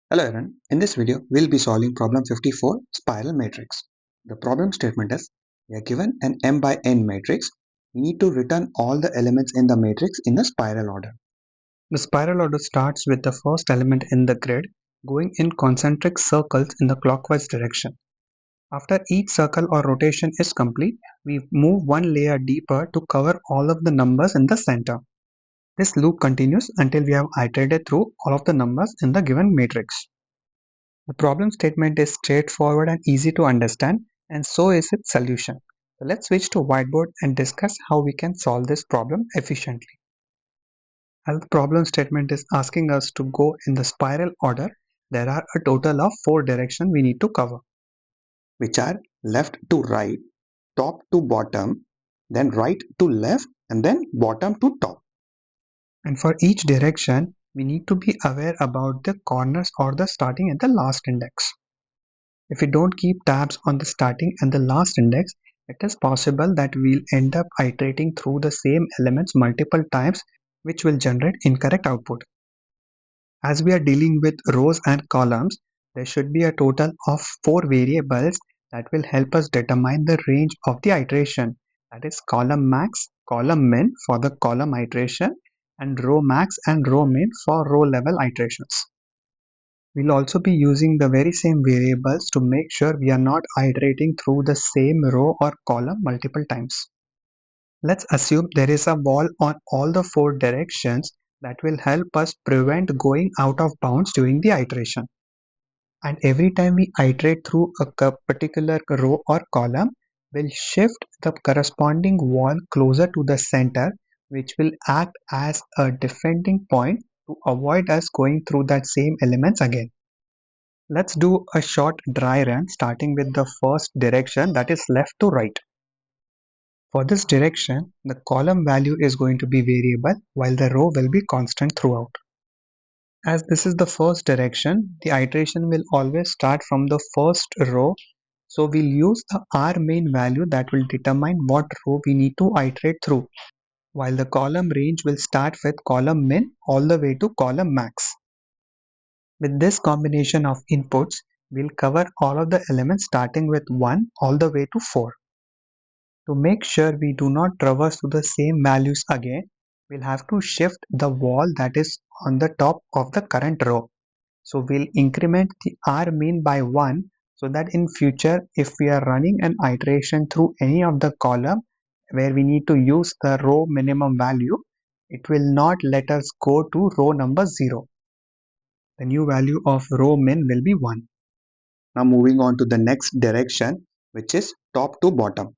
Hello everyone, in this video we'll be solving problem 54 spiral matrix. The problem statement is we are given an m by n matrix. We need to return all the elements in the matrix in a spiral order. The spiral order starts with the first element in the grid going in concentric circles in the clockwise direction. After each circle or rotation is complete, we move one layer deeper to cover all of the numbers in the center. This loop continues until we have iterated through all of the numbers in the given matrix. The problem statement is straightforward and easy to understand, and so is its solution. So let's switch to whiteboard and discuss how we can solve this problem efficiently. As the problem statement is asking us to go in the spiral order, there are a total of 4 directions we need to cover. Which are left to right, top to bottom, then right to left, and then bottom to top. And for each direction, we need to be aware about the corners or the starting and the last index. If we don't keep tabs on the starting and the last index, it is possible that we'll end up iterating through the same elements multiple times, which will generate incorrect output. As we are dealing with rows and columns, there should be a total of 4 variables that will help us determine the range of the iteration. That is column max, column min for the column iteration, and row max and row min for row level iterations. We'll also be using the very same variables to make sure we are not iterating through the same row or column multiple times. Let's assume there is a wall on all the 4 directions that will help us prevent going out of bounds during the iteration. And every time we iterate through a particular row or column, we'll shift the corresponding wall closer to the center, which will act as a defending point to avoid us going through that same elements again. Let's do a short dry run starting with the first direction, that is left to right. For this direction, the column value is going to be variable while the row will be constant throughout. As this is the first direction, the iteration will always start from the first row. So we'll use the R main value that will determine what row we need to iterate through, while the column range will start with column min all the way to column max. With this combination of inputs, we'll cover all of the elements starting with 1 all the way to 4. To make sure we do not traverse to the same values again, we'll have to shift the wall that is on the top of the current row. So we'll increment the R mean by 1 so that in future if we are running an iteration through any of the column where we need to use the row minimum value, it will not let us go to row number 0. The new value of row min will be 1. Now moving on to the next direction, which is top to bottom.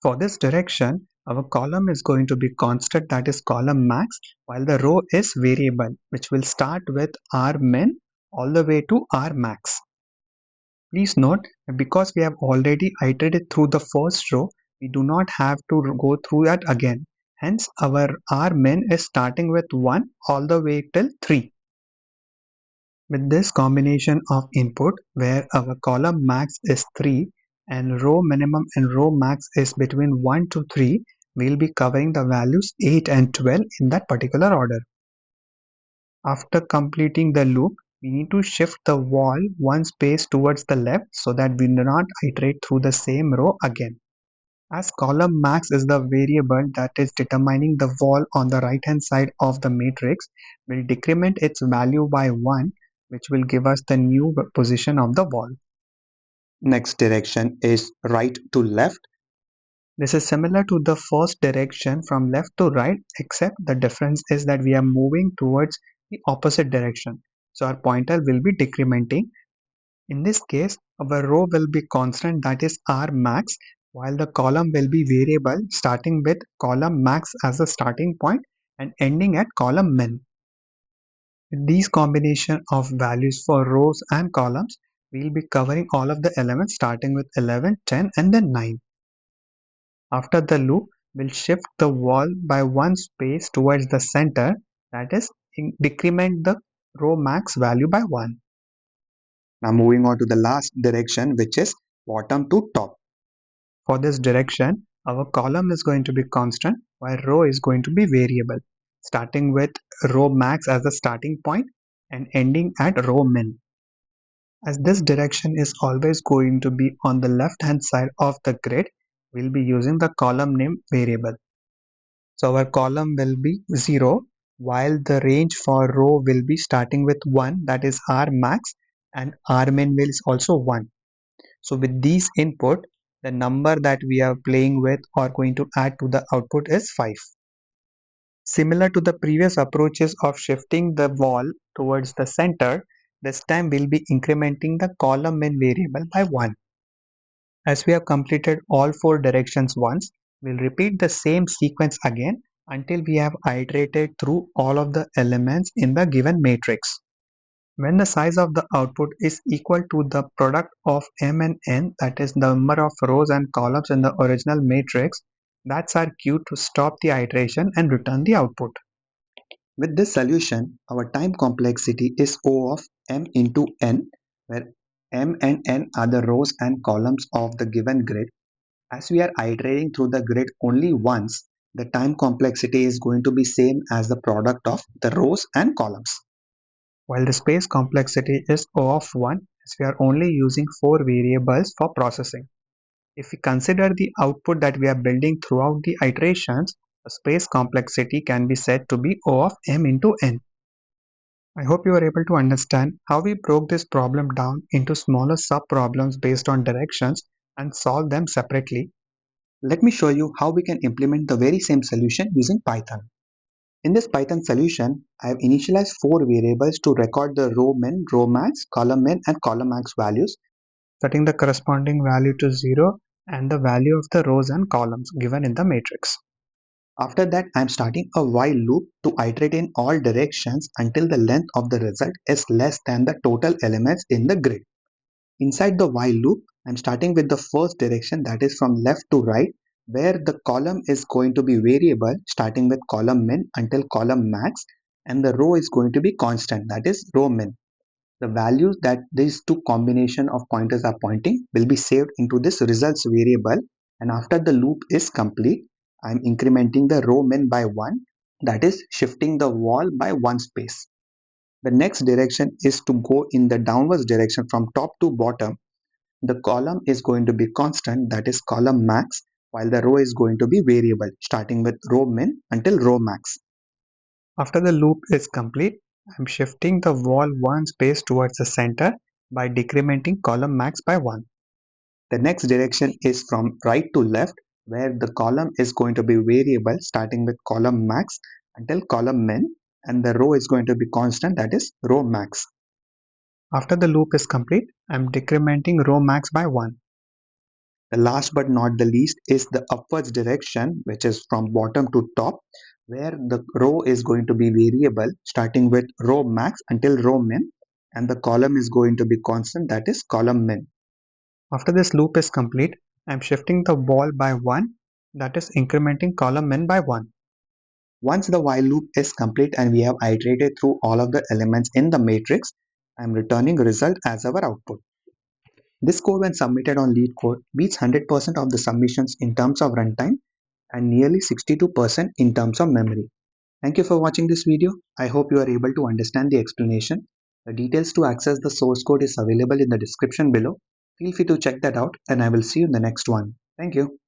For this direction, our column is going to be constant, that is column max, while the row is variable, which will start with R min all the way to R max. Please note that because we have already iterated through the first row, we do not have to go through that again. Hence, our R min is starting with 1 all the way till 3. With this combination of input where our column max is 3 and row minimum and row max is between 1 to 3, we'll be covering the values 8 and 12 in that particular order. After completing the loop, we need to shift the wall one space towards the left so that we do not iterate through the same row again. As column max is the variable that is determining the wall on the right hand side of the matrix, we'll decrement its value by 1, which will give us the new position of the wall. Next direction is right to left. This is similar to the first direction from left to right, except the difference is that we are moving towards the opposite direction. So our pointer will be decrementing. In this case, our row will be constant, that is R max, while the column will be variable starting with column max as the starting point and ending at column min. With these combination of values for rows and columns, we will be covering all of the elements starting with 11, 10 and then 9. After the loop, we'll shift the wall by one space towards the center, that is, decrement the row max value by 1. Now moving on to the last direction, which is bottom to top. For this direction, our column is going to be constant while row is going to be variable, starting with row max as the starting point and ending at row min. As this direction is always going to be on the left hand side of the grid, we'll be using the column name variable. So our column will be 0 while the range for row will be starting with 1, that is R max, and R min will is also 1. So with these input, the number that we are playing with or going to add to the output is 5. Similar to the previous approaches of shifting the wall towards the center, this time we'll be incrementing the column min variable by 1. As we have completed all 4 directions once, we'll repeat the same sequence again until we have iterated through all of the elements in the given matrix. When the size of the output is equal to the product of m and n, that is the number of rows and columns in the original matrix, that's our cue to stop the iteration and return the output. With this solution, our time complexity is O of m into n, where m and n are the rows and columns of the given grid. As we are iterating through the grid only once, the time complexity is going to be same as the product of the rows and columns. While the space complexity is O of 1, as we are only using 4 variables for processing. If we consider the output that we are building throughout the iterations, the space complexity can be said to be O of m into n. I hope you are able to understand how we broke this problem down into smaller sub-problems based on directions and solve them separately. Let me show you how we can implement the very same solution using Python. In this Python solution, I have initialized 4 variables to record the row min, row max, column min and column max values. Setting the corresponding value to 0 and the value of the rows and columns given in the matrix. After that, I am starting a while loop to iterate in all directions until the length of the result is less than the total elements in the grid. Inside the while loop, I am starting with the first direction, that is from left to right, where the column is going to be variable starting with column min until column max, and the row is going to be constant, that is row min. The values that these two combination of pointers are pointing will be saved into this results variable, and after the loop is complete, I am incrementing the row min by 1, that is shifting the wall by 1 space. The next direction is to go in the downwards direction from top to bottom. The column is going to be constant, that is column max, while the row is going to be variable starting with row min until row max. After the loop is complete, I'm shifting the wall one space towards the center by decrementing column max by 1. The next direction is from right to left, where the column is going to be variable starting with column max until column min, and the row is going to be constant, that is row max. After the loop is complete, I'm decrementing row max by 1. The last but not the least is the upwards direction, which is from bottom to top, where the row is going to be variable starting with row max until row min, and the column is going to be constant, that is column min. After this loop is complete, I'm shifting the wall by 1, that is incrementing column min by 1. Once the while loop is complete and we have iterated through all of the elements in the matrix, I am returning result as our output. This code when submitted on LeetCode beats 100% of the submissions in terms of runtime and nearly 62% in terms of memory. Thank you for watching this video. I hope you are able to understand the explanation. The details to access the source code is available in the description below. Feel free to check that out and I will see you in the next one. Thank you.